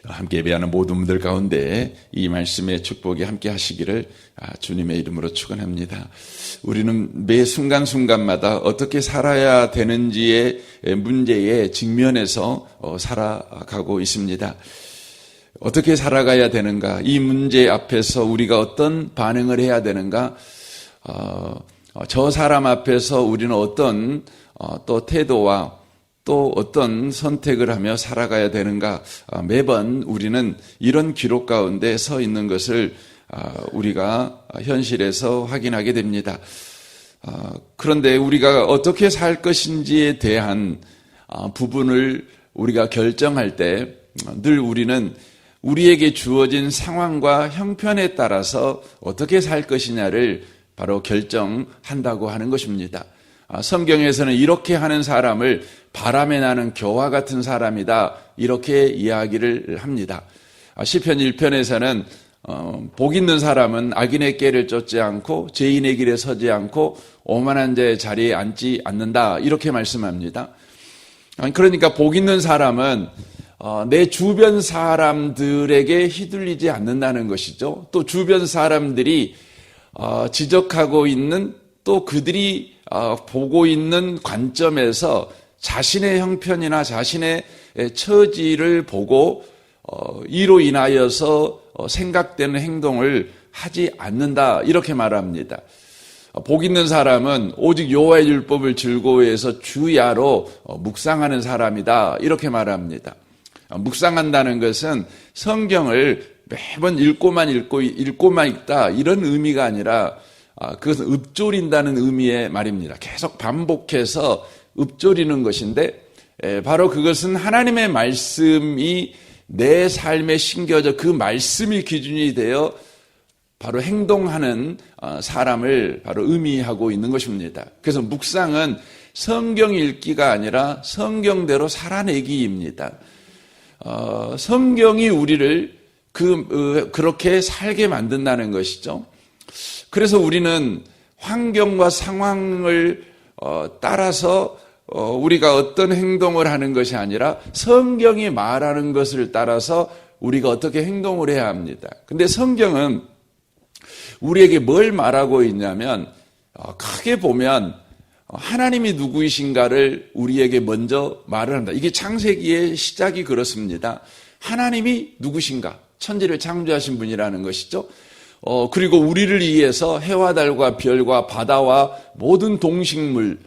함께 예배하는 모든 분들 가운데 이 말씀의 축복이 함께 하시기를 주님의 이름으로 축원합니다. 우리는 매 순간순간마다 어떻게 살아야 되는지의 문제에 직면해서 살아가고 있습니다. 어떻게 살아가야 되는가? 이 문제 앞에서 우리가 어떤 반응을 해야 되는가? 저 사람 앞에서 우리는 어떤 또 태도와 또 어떤 선택을 하며 살아가야 되는가? 매번 우리는 이런 기록 가운데 서 있는 것을 우리가 현실에서 확인하게 됩니다. 그런데 우리가 어떻게 살 것인지에 대한 부분을 우리가 결정할 때 늘 우리는 우리에게 주어진 상황과 형편에 따라서 어떻게 살 것이냐를 바로 결정한다고 하는 것입니다. 성경에서는 이렇게 하는 사람을 바람에 나는 겨와 같은 사람이다, 이렇게 이야기를 합니다. 시편 1편에서는 복 있는 사람은 악인의 꾀를 쫓지 않고 죄인의 길에 서지 않고 오만한 자의 자리에 앉지 않는다, 이렇게 말씀합니다. 그러니까 복 있는 사람은 내 주변 사람들에게 휘둘리지 않는다는 것이죠. 또 주변 사람들이 지적하고 있는, 또 그들이 보고 있는 관점에서 자신의 형편이나 자신의 처지를 보고 이로 인하여서 생각되는 행동을 하지 않는다, 이렇게 말합니다. 복 있는 사람은 오직 여호와의 율법을 즐거워해서 주야로 묵상하는 사람이다, 이렇게 말합니다. 묵상한다는 것은 성경을 매번 읽고만 읽다, 이런 의미가 아니라 그것은 읊조린다는 의미의 말입니다. 계속 반복해서 읊조리는 것인데, 바로 그것은 하나님의 말씀이 내 삶에 심겨져 그 말씀이 기준이 되어 바로 행동하는 사람을 바로 의미하고 있는 것입니다. 그래서 묵상은 성경 읽기가 아니라 성경대로 살아내기입니다. 성경이 우리를 그렇게 살게 만든다는 것이죠. 그래서 우리는 환경과 상황을 따라서 우리가 어떤 행동을 하는 것이 아니라 성경이 말하는 것을 따라서 우리가 어떻게 행동을 해야 합니다. 근데 성경은 우리에게 뭘 말하고 있냐면, 크게 보면 하나님이 누구이신가를 우리에게 먼저 말을 한다. 이게 창세기의 시작이 그렇습니다. 하나님이 누구신가? 천지를 창조하신 분이라는 것이죠. 그리고 우리를 위해서 해와 달과 별과 바다와 모든 동식물,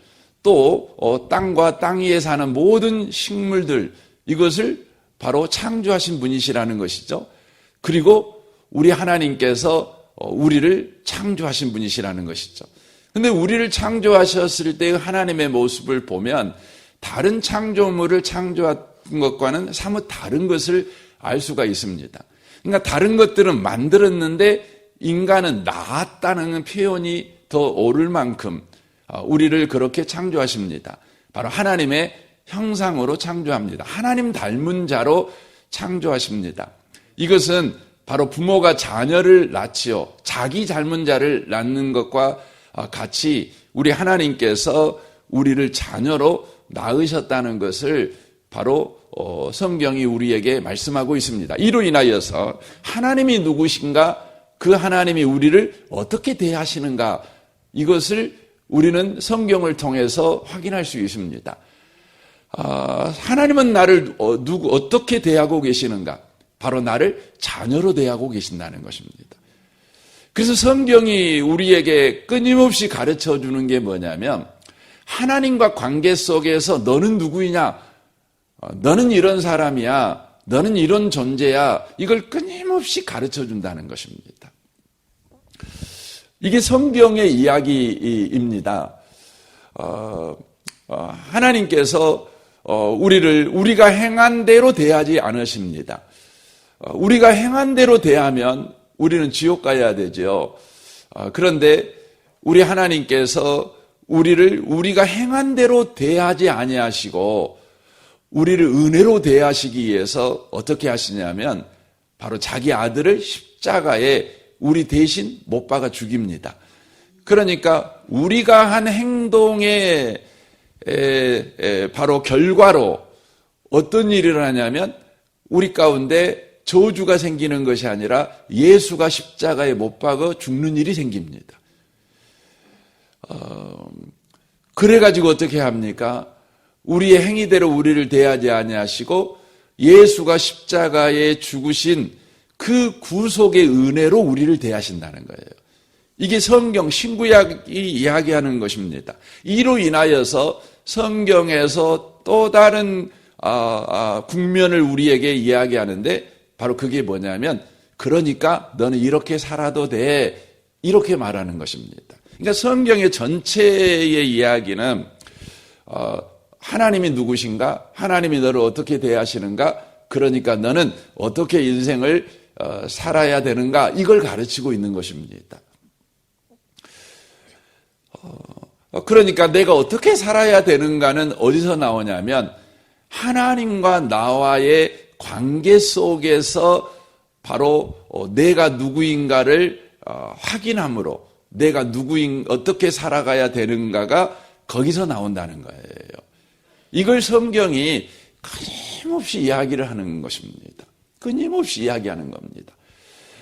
또 땅과 땅 위에 사는 모든 식물들, 이것을 바로 창조하신 분이시라는 것이죠. 그리고 우리 하나님께서 우리를 창조하신 분이시라는 것이죠. 근데 우리를 창조하셨을 때의 하나님의 모습을 보면 다른 창조물을 창조한 것과는 사뭇 다른 것을 알 수가 있습니다. 그러니까 다른 것들은 만들었는데 인간은 나았다는 표현이 더 옳을 만큼 우리를 그렇게 창조하십니다. 바로 하나님의 형상으로 창조합니다. 하나님 닮은 자로 창조하십니다. 이것은 바로 부모가 자녀를 낳지요, 자기 닮은 자를 낳는 것과 같이 우리 하나님께서 우리를 자녀로 낳으셨다는 것을 바로 성경이 우리에게 말씀하고 있습니다. 이로 인하여서 하나님이 누구신가, 그 하나님이 우리를 어떻게 대하시는가, 이것을 우리는 성경을 통해서 확인할 수 있습니다. 하나님은 나를 어떻게 대하고 계시는가? 바로 나를 자녀로 대하고 계신다는 것입니다. 그래서 성경이 우리에게 끊임없이 가르쳐 주는 게 뭐냐면, 하나님과 관계 속에서 너는 누구이냐, 너는 이런 사람이야, 너는 이런 존재야, 이걸 끊임없이 가르쳐 준다는 것입니다. 이게 성경의 이야기입니다. 하나님께서 우리가 행한 대로 대하지 않으십니다. 우리가 행한 대로 대하면 우리는 지옥 가야 되죠. 그런데 우리 하나님께서 우리가 행한 대로 대하지 아니하시고 우리를 은혜로 대하시기 위해서 어떻게 하시냐면 바로 자기 아들을 십자가에 우리 대신 못 박아 죽입니다. 그러니까 우리가 한 행동의 바로 결과로 어떤 일이 일어나냐면 우리 가운데 저주가 생기는 것이 아니라 예수가 십자가에 못 박아 죽는 일이 생깁니다. 그래가지고 어떻게 합니까? 우리의 행위대로 우리를 대하지 아니하시고 예수가 십자가에 죽으신 그 구속의 은혜로 우리를 대하신다는 거예요. 이게 성경 신구약이 이야기하는 것입니다. 이로 인하여서 성경에서 또 다른 국면을 우리에게 이야기하는데 바로 그게 뭐냐면 그러니까 너는 이렇게 살아도 돼 이렇게 말하는 것입니다. 그러니까 성경의 전체의 이야기는 하나님이 누구신가? 하나님이 너를 어떻게 대하시는가? 그러니까 너는 어떻게 인생을 살아야 되는가? 이걸 가르치고 있는 것입니다. 그러니까 내가 어떻게 살아야 되는가는 어디서 나오냐면 하나님과 나와의 관계 속에서 바로 내가 누구인가를 확인함으로 내가 어떻게 살아가야 되는가가 거기서 나온다는 거예요. 이걸 성경이 끊임없이 이야기를 하는 것입니다. 끊임없이 이야기하는 겁니다.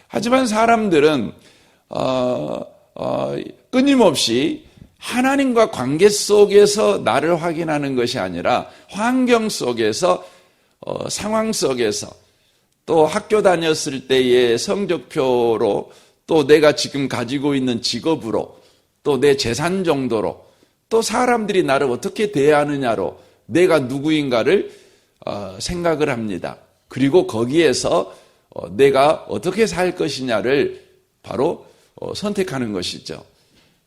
하지만 사람들은 끊임없이 하나님과 관계 속에서 나를 확인하는 것이 아니라 환경 속에서 상황 속에서 또 학교 다녔을 때의 성적표로 또 내가 지금 가지고 있는 직업으로 또 내 재산 정도로 또 사람들이 나를 어떻게 대하느냐로 내가 누구인가를 생각을 합니다. 그리고 거기에서 내가 어떻게 살 것이냐를 바로 선택하는 것이죠.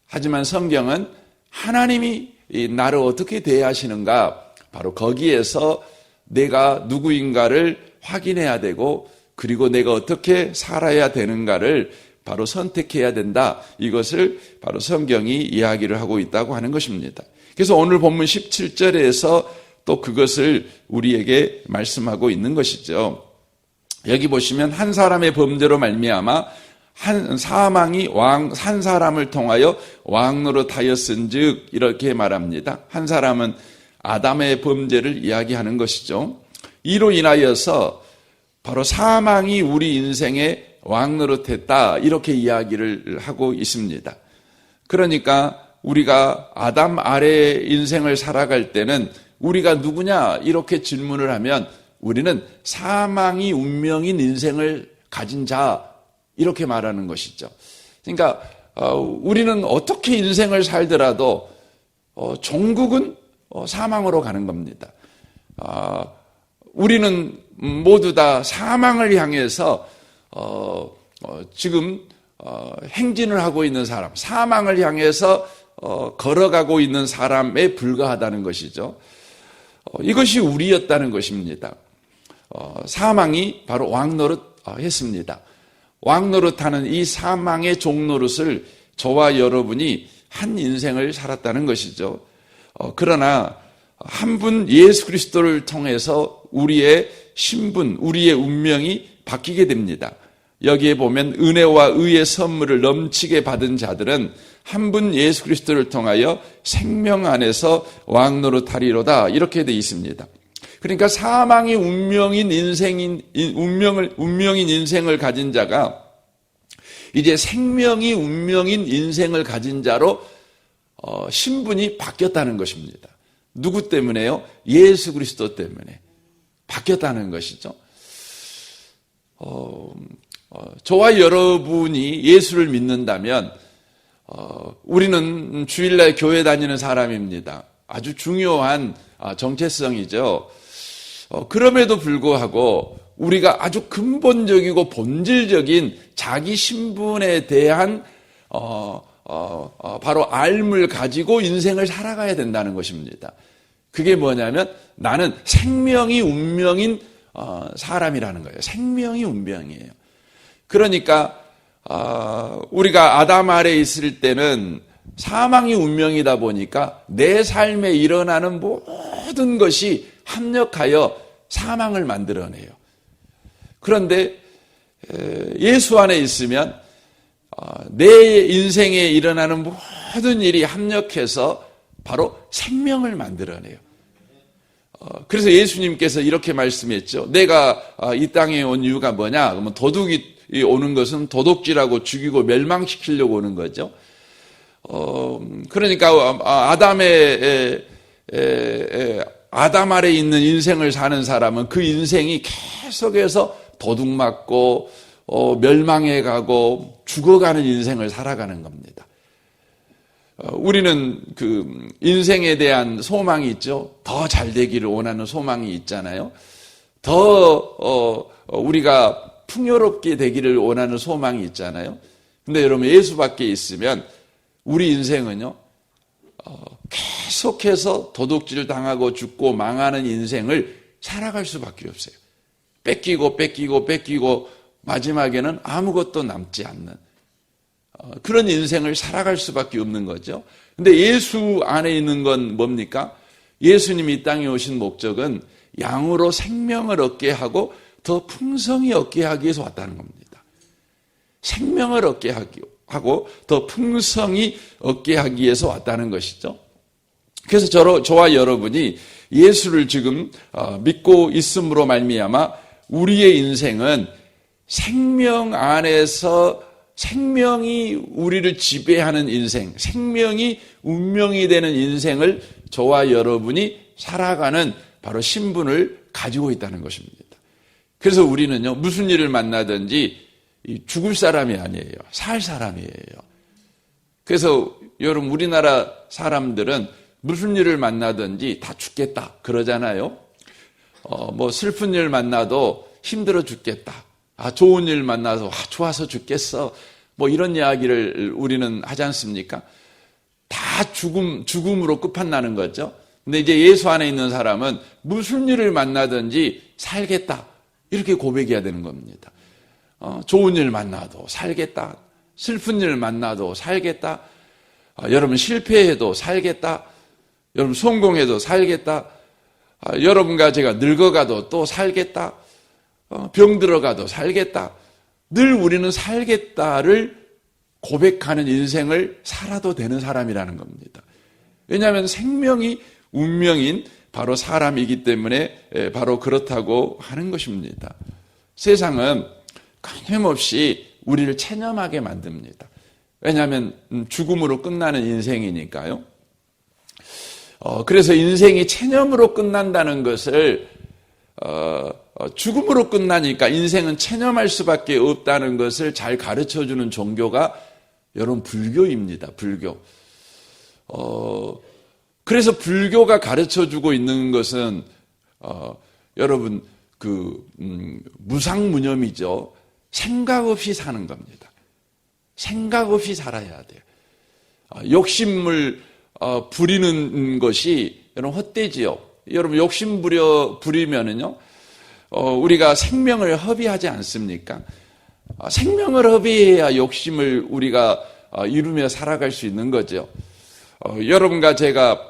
하지만 성경은 하나님이 나를 어떻게 대하시는가 바로 거기에서 내가 누구인가를 확인해야 되고 그리고 내가 어떻게 살아야 되는가를 바로 선택해야 된다. 이것을 바로 성경이 이야기를 하고 있다고 하는 것입니다. 그래서 오늘 본문 17절에서 또 그것을 우리에게 말씀하고 있는 것이죠. 여기 보시면 한 사람의 범죄로 말미암아 한 사망이 한 사람을 통하여 왕 노릇하였은즉 이렇게 말합니다. 한 사람은 아담의 범죄를 이야기하는 것이죠. 이로 인하여서 바로 사망이 우리 인생에 왕 노릇했다 이렇게 이야기를 하고 있습니다. 그러니까 우리가 아담 아래 인생을 살아갈 때는 우리가 누구냐 이렇게 질문을 하면 우리는 사망이 운명인 인생을 가진 자 이렇게 말하는 것이죠. 그러니까 우리는 어떻게 인생을 살더라도 종국은 사망으로 가는 겁니다. 우리는 모두 다 사망을 향해서 지금 행진을 하고 있는 사람, 사망을 향해서 걸어가고 있는 사람에 불과하다는 것이죠. 이것이 우리였다는 것입니다. 사망이 바로 왕노릇 했습니다. 왕노릇하는 이 사망의 종노릇을 저와 여러분이 한 인생을 살았다는 것이죠. 그러나 한 분 예수 그리스도를 통해서 우리의 신분, 우리의 운명이 바뀌게 됩니다. 여기에 보면 은혜와 의의 선물을 넘치게 받은 자들은 한 분 예수 그리스도를 통하여 생명 안에서 왕노릇하리로다 이렇게 되어 있습니다. 그러니까 사망이 운명인 인생을 가진 자가 이제 생명이 운명인 인생을 가진 자로 신분이 바뀌었다는 것입니다. 누구 때문에요? 예수 그리스도 때문에 바뀌었다는 것이죠. 저와 여러분이 예수를 믿는다면 우리는 주일날 교회 다니는 사람입니다. 아주 중요한 정체성이죠. 그럼에도 불구하고 우리가 아주 근본적이고 본질적인 자기 신분에 대한 바로 알을 가지고 인생을 살아가야 된다는 것입니다. 그게 뭐냐면 나는 생명이 운명인 사람이라는 거예요. 생명이 운명이에요. 그러니까 우리가 아담 아래에 있을 때는 사망이 운명이다 보니까 내 삶에 일어나는 모든 것이 합력하여 사망을 만들어내요. 그런데 예수 안에 있으면 내 인생에 일어나는 모든 일이 합력해서 바로 생명을 만들어내요. 그래서 예수님께서 이렇게 말씀했죠. 내가 이 땅에 온 이유가 뭐냐? 그러면 도둑이 오는 것은 도둑질하고 죽이고 멸망시키려고 오는 거죠. 그러니까 아담 아래 있는 인생을 사는 사람은 그 인생이 계속해서 도둑 맞고 멸망해 가고 죽어가는 인생을 살아가는 겁니다. 우리는 그 인생에 대한 소망이 있죠. 더 잘 되기를 원하는 소망이 있잖아요. 더 우리가 풍요롭게 되기를 원하는 소망이 있잖아요. 근데 여러분 예수 밖에 있으면 우리 인생은요 계속해서 도둑질 당하고 죽고 망하는 인생을 살아갈 수밖에 없어요. 뺏기고 마지막에는 아무것도 남지 않는 그런 인생을 살아갈 수밖에 없는 거죠. 근데 예수 안에 있는 건 뭡니까? 예수님이 이 땅에 오신 목적은 양으로 생명을 얻게 하고 더 풍성히 얻게 하기 위해서 왔다는 겁니다. 생명을 얻게 하고 더 풍성히 얻게 하기 위해서 왔다는 것이죠. 그래서 저와 여러분이 예수를 지금 믿고 있음으로 말미암아 우리의 인생은 생명 안에서 생명이 우리를 지배하는 인생, 생명이 운명이 되는 인생을 저와 여러분이 살아가는 바로 신분을 가지고 있다는 것입니다. 그래서 우리는요, 무슨 일을 만나든지 죽을 사람이 아니에요. 살 사람이에요. 그래서 여러분, 우리나라 사람들은 무슨 일을 만나든지 다 죽겠다 그러잖아요. 뭐 슬픈 일 만나도 힘들어 죽겠다. 좋은 일 만나서 좋아서 죽겠어. 뭐 이런 이야기를 우리는 하지 않습니까? 다 죽음으로 끝판나는 거죠. 근데 이제 예수 안에 있는 사람은 무슨 일을 만나든지 살겠다. 이렇게 고백해야 되는 겁니다. 좋은 일 만나도 살겠다. 슬픈 일 만나도 살겠다. 여러분 실패해도 살겠다. 여러분 성공해도 살겠다. 여러분과 제가 늙어가도 또 살겠다. 병 들어가도 살겠다. 늘 우리는 살겠다를 고백하는 인생을 살아도 되는 사람이라는 겁니다. 왜냐하면 생명이 운명인 바로 사람이기 때문에 바로 그렇다고 하는 것입니다. 세상은 끊임없이 우리를 체념하게 만듭니다. 왜냐하면 죽음으로 끝나는 인생이니까요. 그래서 인생이 체념으로 끝난다는 것을 죽음으로 끝나니까 인생은 체념할 수밖에 없다는 것을 잘 가르쳐주는 종교가 여러분 불교입니다. 불교. 그래서 불교가 가르쳐주고 있는 것은 여러분 무상무념이죠. 생각 없이 사는 겁니다. 생각 없이 살아야 돼요. 욕심을 부리는 것이 여러분 헛되지요. 여러분 욕심 부리면은요. 우리가 생명을 허비하지 않습니까? 생명을 허비해야 욕심을 우리가 이루며 살아갈 수 있는 거죠. 여러분과 제가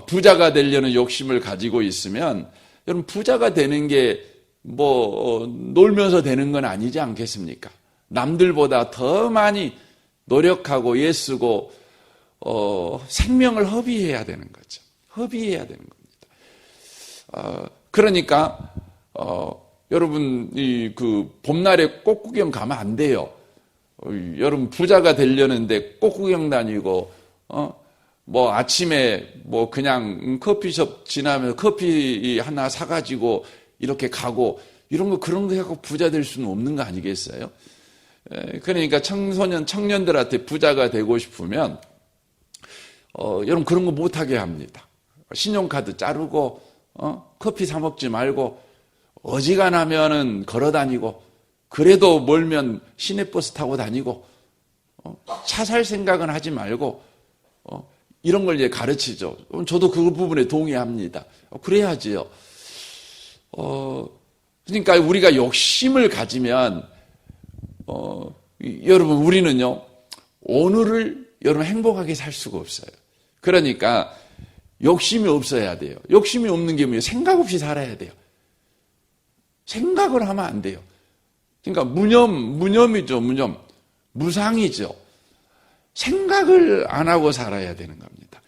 부자가 되려는 욕심을 가지고 있으면 여러분 부자가 되는 게 놀면서 되는 건 아니지 않겠습니까? 남들보다 더 많이 노력하고 애쓰고 생명을 허비해야 되는 거죠. 허비해야 되는 겁니다. 그러니까 여러분 봄날에 꽃구경 가면 안 돼요. 여러분 부자가 되려는데 꽃구경 다니고 아침에 그냥 커피숍 지나면 커피 하나 사가지고 이렇게 가고 그런 거 하고 부자 될 수는 없는 거 아니겠어요? 그러니까 청년들한테 부자가 되고 싶으면 여러분 그런 거 못하게 합니다. 신용카드 자르고 커피 사 먹지 말고 어지간하면은 걸어 다니고 그래도 멀면 시내버스 타고 다니고 차 살 생각은 하지 말고 이런 걸 이제 가르치죠. 저도 그 부분에 동의합니다. 그래야지요. 그러니까 우리가 욕심을 가지면 여러분 우리는요 오늘을 여러분 행복하게 살 수가 없어요. 그러니까 욕심이 없어야 돼요. 욕심이 없는 게 뭐예요? 생각 없이 살아야 돼요. 생각을 하면 안 돼요. 그러니까 무념이죠. 무상이죠. 생각을 안 하고 살아야 되는 겁니다.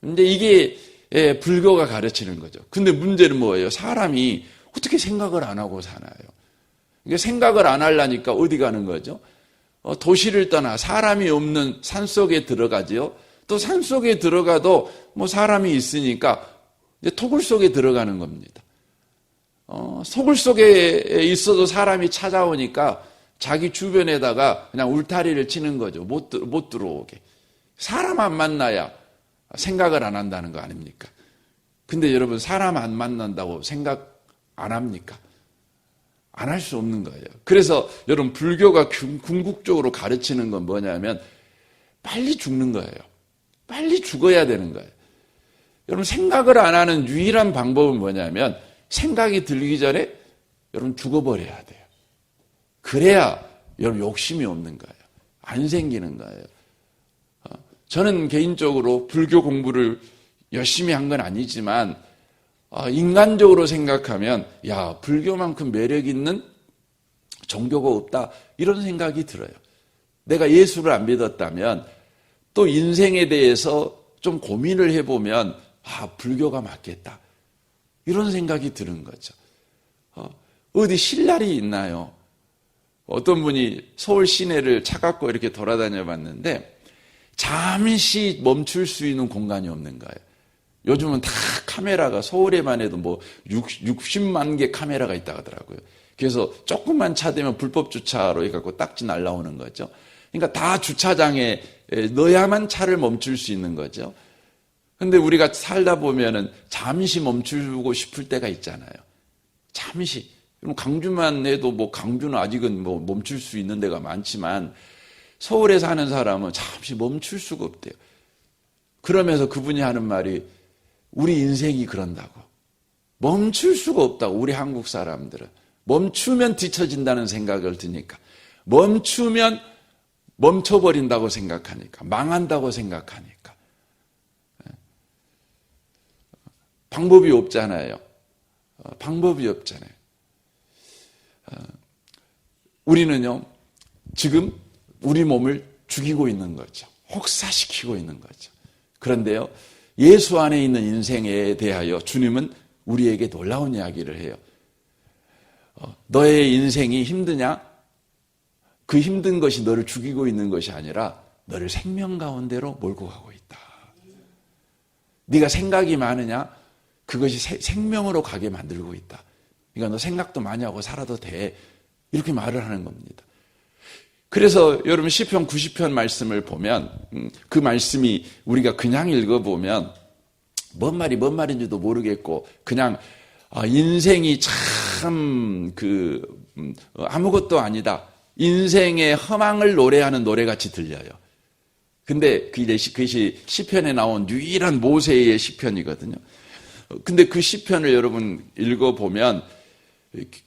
근데 이게 불교가 가르치는 거죠. 근데 문제는 뭐예요? 사람이 어떻게 생각을 안 하고 사나요? 그러니까 생각을 안 하려니까 어디 가는 거죠? 도시를 떠나 사람이 없는 산속에 들어가지요. 또 산속에 들어가도 뭐 사람이 있으니까 이제 토굴 속에 들어가는 겁니다. 토굴 속에 있어도 사람이 찾아오니까 자기 주변에다가 그냥 울타리를 치는 거죠. 못 들어오게. 사람 안 만나야 생각을 안 한다는 거 아닙니까? 근데 여러분, 사람 안 만난다고 생각 안 합니까? 안 할 수 없는 거예요. 그래서 여러분, 불교가 궁극적으로 가르치는 건 뭐냐면 빨리 죽는 거예요. 빨리 죽어야 되는 거예요. 여러분, 생각을 안 하는 유일한 방법은 뭐냐면 생각이 들기 전에 여러분 죽어버려야 돼요. 그래야 여러분 욕심이 없는 거예요. 안 생기는 거예요. 저는 개인적으로 불교 공부를 열심히 한 건 아니지만 인간적으로 생각하면 야, 불교만큼 매력 있는 종교가 없다, 이런 생각이 들어요. 내가 예수를 안 믿었다면 또 인생에 대해서 좀 고민을 해보면 불교가 맞겠다, 이런 생각이 드는 거죠. 어디 신랄이 있나요? 어떤 분이 서울 시내를 차 갖고 이렇게 돌아다녀 봤는데 잠시 멈출 수 있는 공간이 없는 거예요. 요즘은 다 카메라가, 서울에만 해도 뭐 60만 개 카메라가 있다고 하더라고요. 그래서 조금만 차 되면 불법 주차로 해갖고 딱지 날라오는 거죠. 그러니까 다 주차장에 넣어야만 차를 멈출 수 있는 거죠. 근데 우리가 살다 보면은 잠시 멈추고 싶을 때가 있잖아요. 잠시. 강주만 해도 뭐 강주는 아직은 뭐 멈출 수 있는 데가 많지만 서울에 사는 사람은 잠시 멈출 수가 없대요. 그러면서 그분이 하는 말이 우리 인생이 그런다고. 멈출 수가 없다고, 우리 한국 사람들은. 멈추면 뒤처진다는 생각을 드니까. 멈추면 멈춰버린다고 생각하니까. 망한다고 생각하니까. 방법이 없잖아요. 방법이 없잖아요. 우리는요, 지금 우리 몸을 죽이고 있는 거죠. 혹사시키고 있는 거죠. 그런데요, 예수 안에 있는 인생에 대하여 주님은 우리에게 놀라운 이야기를 해요. 너의 인생이 힘드냐? 그 힘든 것이 너를 죽이고 있는 것이 아니라 너를 생명 가운데로 몰고 가고 있다. 네가 생각이 많으냐? 그것이 생명으로 가게 만들고 있다. 그러니까 너 생각도 많이 하고 살아도 돼. 이렇게 말을 하는 겁니다. 그래서 여러분, 시편 90편 말씀을 보면 그 말씀이 우리가 그냥 읽어보면 뭔 말인지도 모르겠고 그냥 인생이 참 아무것도 아니다, 인생의 허망을 노래하는 노래같이 들려요. 근데 그것이 시편에 나온 유일한 모세의 시편이거든요. 근데 그 시편을 여러분 읽어보면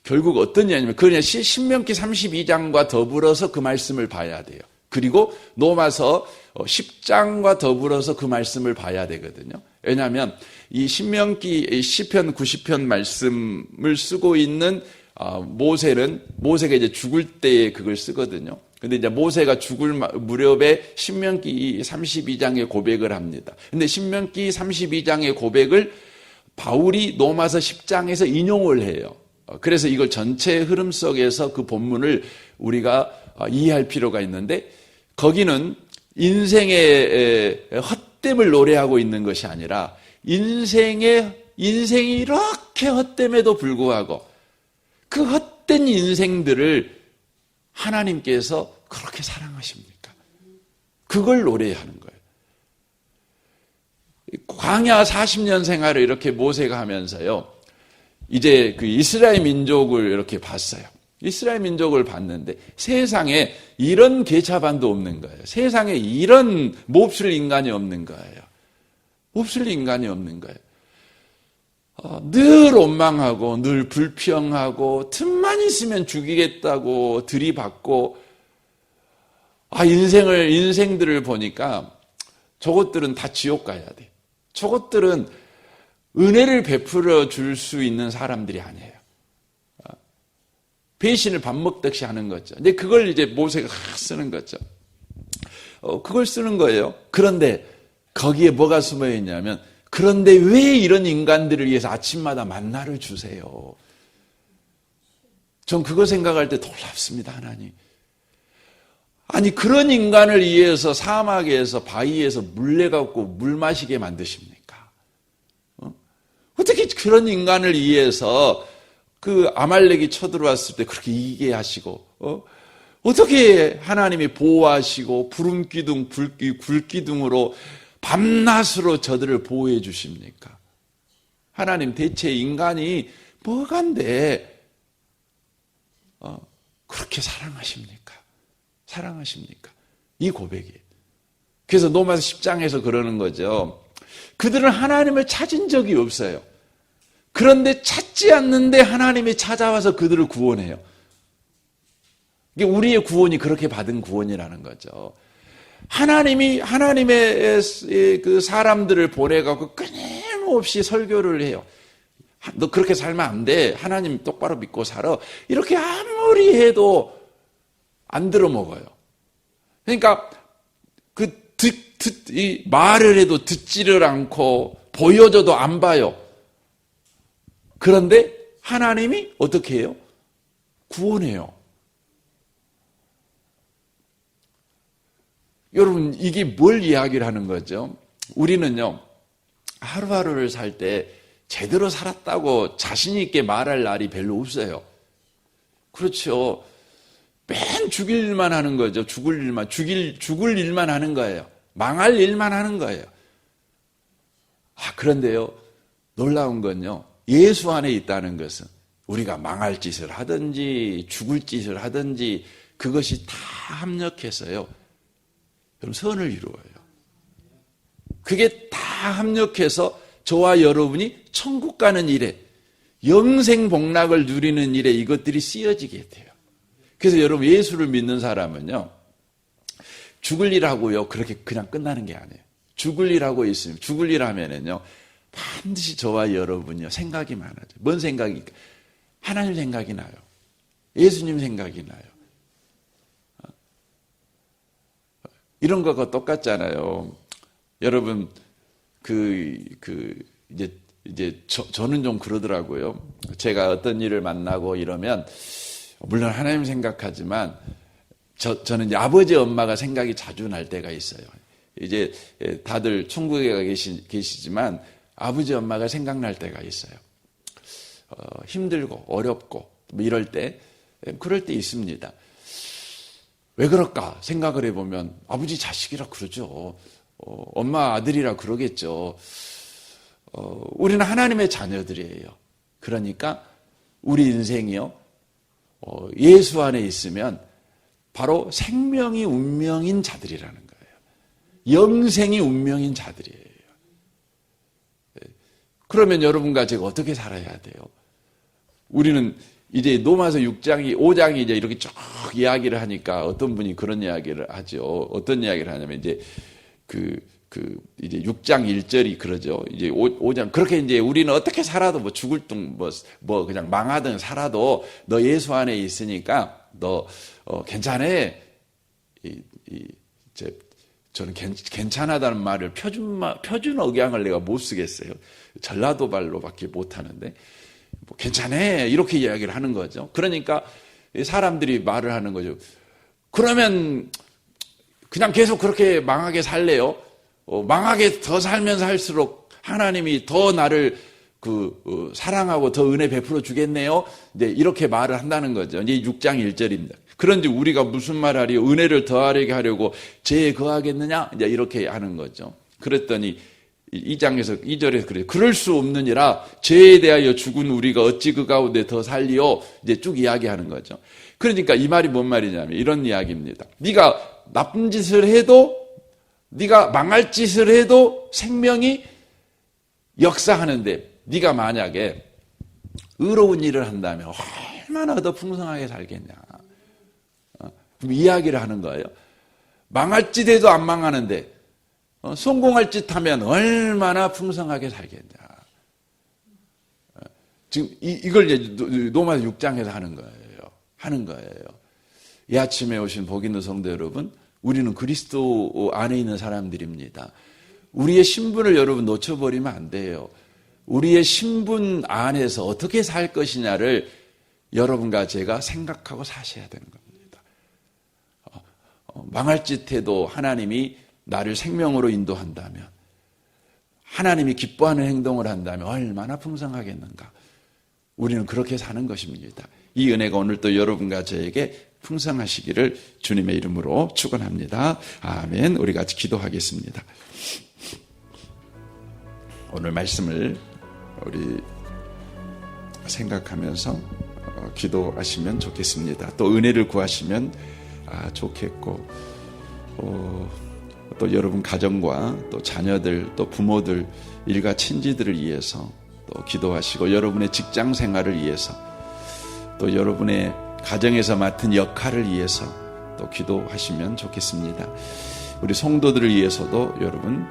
결국 어떤 이야기냐면 그냥 신명기 32장과 더불어서 그 말씀을 봐야 돼요. 그리고 로마서 10장과 더불어서 그 말씀을 봐야 되거든요. 왜냐하면 이 신명기 시편 90편 말씀을 쓰고 있는 모세가 이제 죽을 때에 그걸 쓰거든요. 근데 이제 모세가 죽을 무렵에 신명기 32장의 고백을 합니다. 근데 신명기 32장의 고백을 바울이 로마서 10장에서 인용을 해요. 그래서 이걸 전체 흐름 속에서 그 본문을 우리가 이해할 필요가 있는데, 거기는 인생의 헛됨을 노래하고 있는 것이 아니라 인생이 이렇게 헛됨에도 불구하고 그 헛된 인생들을 하나님께서 그렇게 사랑하십니까? 그걸 노래하는 거예요. 광야 40년 생활을 이렇게 모세가 하면서요, 이제 그 이스라엘 민족을 이렇게 봤어요. 이스라엘 민족을 봤는데 세상에 이런 계차반도 없는 거예요. 세상에 이런 몹쓸 인간이 없는 거예요. 몹쓸 인간이 없는 거예요. 늘 원망하고 늘 불평하고 틈만 있으면 죽이겠다고 들이받고, 인생들을 보니까 저것들은 다 지옥 가야 돼. 저것들은 은혜를 베풀어 줄 수 있는 사람들이 아니에요. 배신을 밥 먹듯이 하는 거죠. 근데 그걸 이제 모세가 쓰는 거죠. 그걸 쓰는 거예요. 그런데 거기에 뭐가 숨어 있냐면 그런데 왜 이런 인간들을 위해서 아침마다 만나를 주세요? 전 그거 생각할 때 놀랍습니다, 하나님. 아니, 그런 인간을 위해서 사막에서 바위에서 물 내갖고 물 마시게 만드십니까? 어떻게 그런 인간을 위해서 그 아말렉이 쳐들어왔을 때 그렇게 이기게 하시고, 어떻게 하나님이 보호하시고 구름기둥, 불기둥으로 밤낮으로 저들을 보호해 주십니까? 하나님, 대체 인간이 뭐간데 그렇게 사랑하십니까? 사랑하십니까? 이 고백이에요. 그래서 로마서 10장에서 그러는 거죠. 그들은 하나님을 찾은 적이 없어요. 그런데 찾지 않는데 하나님이 찾아와서 그들을 구원해요. 이게 우리의 구원이 그렇게 받은 구원이라는 거죠. 하나님의 그 사람들을 보내갖고 끊임없이 설교를 해요. 너 그렇게 살면 안 돼. 하나님 똑바로 믿고 살아. 이렇게 아무리 해도 안 들어먹어요. 그러니까 이 말을 해도 듣지를 않고 보여줘도 안 봐요. 그런데 하나님이 어떻게 해요? 구원해요. 여러분, 이게 뭘 이야기를 하는 거죠? 우리는요, 하루하루를 살 때 제대로 살았다고 자신 있게 말할 날이 별로 없어요. 그렇죠. 맨 죽일 일만 하는 거죠. 죽을 일만 하는 거예요. 망할 일만 하는 거예요. 그런데요, 놀라운 건요, 예수 안에 있다는 것은 우리가 망할 짓을 하든지 죽을 짓을 하든지 그것이 다 합력해서요, 여러분, 선을 이루어요. 그게 다 합력해서 저와 여러분이 천국 가는 일에, 영생 복락을 누리는 일에 이것들이 쓰여지게 돼요. 그래서 여러분, 예수를 믿는 사람은요, 죽을 일하고요, 그렇게 그냥 끝나는 게 아니에요. 죽을 일하고 있으면, 죽을 일 하면은요, 반드시 저와 여러분이요, 생각이 많아져요. 뭔 생각이? 하나님 생각이 나요. 예수님 생각이 나요. 이런 거가 똑같잖아요. 여러분, 이제 저는 좀 그러더라고요. 제가 어떤 일을 만나고 이러면, 물론 하나님 생각하지만, 저는 이제 아버지, 엄마가 생각이 자주 날 때가 있어요. 이제 다들 천국에 가 계시지만, 아버지, 엄마가 생각날 때가 있어요. 힘들고, 어렵고, 뭐 이럴 때, 그럴 때 있습니다. 왜 그럴까 생각을 해보면 아버지 자식이라 그러죠. 엄마 아들이라 그러겠죠. 우리는 하나님의 자녀들이에요. 그러니까 우리 인생이요, 예수 안에 있으면 바로 생명이 운명인 자들이라는 거예요. 영생이 운명인 자들이에요. 그러면 여러분과 제가 어떻게 살아야 돼요? 우리는 이제 로마서 5장이 이제 이렇게 쭉 이야기를 하니까 어떤 분이 그런 이야기를 하죠. 어떤 이야기를 하냐면 이제 이제 6장 1절이 그러죠. 이제 5장 그렇게 이제 우리는 어떻게 살아도 뭐 죽을 둥 뭐 그냥 망하든 살아도 너 예수 안에 있으니까 너 괜찮아. 저는 괜찮아다는 말을 표준 억양을 내가 못 쓰겠어요. 전라도 말로밖에 못 하는데. 뭐 괜찮아 이렇게 이야기를 하는 거죠. 그러니까 사람들이 말을 하는 거죠. 그러면 그냥 계속 그렇게 망하게 살래요? 망하게 더 살면 살수록 하나님이 더 나를 사랑하고 더 은혜 베풀어 주겠네요. 이제 이렇게 말을 한다는 거죠. 이제 6장 1절입니다. 그런지 우리가 무슨 말하리? 은혜를 더하게 하려고 죄에 거하겠느냐? 이제 이렇게 하는 거죠. 그랬더니 2절에서 그래요. 그럴 수 없느니라 죄에 대하여 죽은 우리가 어찌 그 가운데 더 살리요? 이제 쭉 이야기하는 거죠. 그러니까 이 말이 뭔 말이냐면 이런 이야기입니다. 네가 나쁜 짓을 해도, 네가 망할 짓을 해도 생명이 역사하는데 네가 만약에 의로운 일을 한다면 얼마나 더 풍성하게 살겠냐. 그럼 이야기를 하는 거예요. 망할 짓 해도 안 망하는데 성공할 짓 하면 얼마나 풍성하게 살겠냐. 지금 이걸 이제 로마서 6장에서 하는 거예요. 이 아침에 오신 복 있는 성도 여러분, 우리는 그리스도 안에 있는 사람들입니다. 우리의 신분을 여러분 놓쳐버리면 안 돼요. 우리의 신분 안에서 어떻게 살 것이냐를 여러분과 제가 생각하고 사셔야 되는 겁니다. 망할 짓 해도 하나님이 나를 생명으로 인도한다면, 하나님이 기뻐하는 행동을 한다면 얼마나 풍성하겠는가. 우리는 그렇게 사는 것입니다. 이 은혜가 오늘 또 여러분과 저에게 풍성하시기를 주님의 이름으로 축원합니다. 아멘. 우리 같이 기도하겠습니다. 오늘 말씀을 우리 생각하면서 기도하시면 좋겠습니다. 또 은혜를 구하시면 좋겠고, 또 여러분 가정과 또 자녀들, 또 부모들, 일가 친지들을 위해서 또 기도하시고, 여러분의 직장 생활을 위해서, 또 여러분의 가정에서 맡은 역할을 위해서 또 기도하시면 좋겠습니다. 우리 성도들을 위해서도 여러분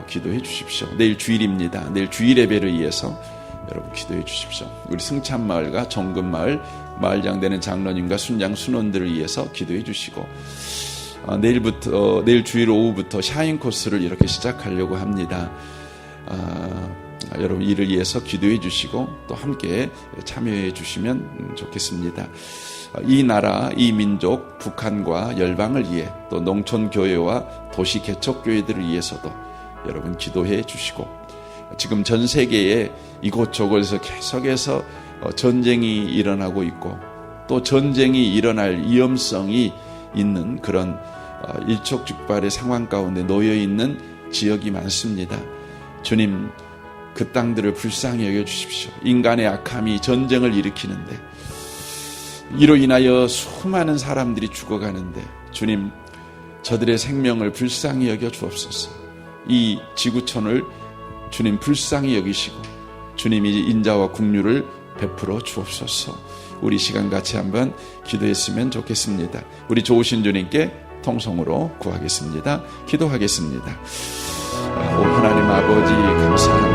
기도해 주십시오. 내일 주일입니다. 내일 주일 예배를 위해서 여러분 기도해 주십시오. 우리 승찬마을과 정금마을 마을장 되는 장로님과 순장 순원들을 위해서 기도해 주시고, 내일 주일 오후부터 샤인 코스를 이렇게 시작하려고 합니다. 여러분 이를 위해서 기도해 주시고 또 함께 참여해 주시면 좋겠습니다. 이 나라, 이 민족, 북한과 열방을 위해, 또 농촌교회와 도시 개척교회들을 위해서도 여러분 기도해 주시고, 지금 전 세계에 이곳저곳에서 계속해서 전쟁이 일어나고 있고, 또 전쟁이 일어날 위험성이 있는 그런 일촉즉발의 상황 가운데 놓여 있는 지역이 많습니다. 주님, 그 땅들을 불쌍히 여겨 주십시오. 인간의 악함이 전쟁을 일으키는데, 이로 인하여 수많은 사람들이 죽어가는데, 주님, 저들의 생명을 불쌍히 여겨 주옵소서. 이 지구촌을 주님 불쌍히 여기시고 주님이 인자와 긍휼을 베풀어 주옵소서. 우리 시간 같이 한번 기도했으면 좋겠습니다. 우리 좋으신 주님께 통성으로 구하겠습니다. 기도하겠습니다. 오 하나님 아버지, 감사합니다.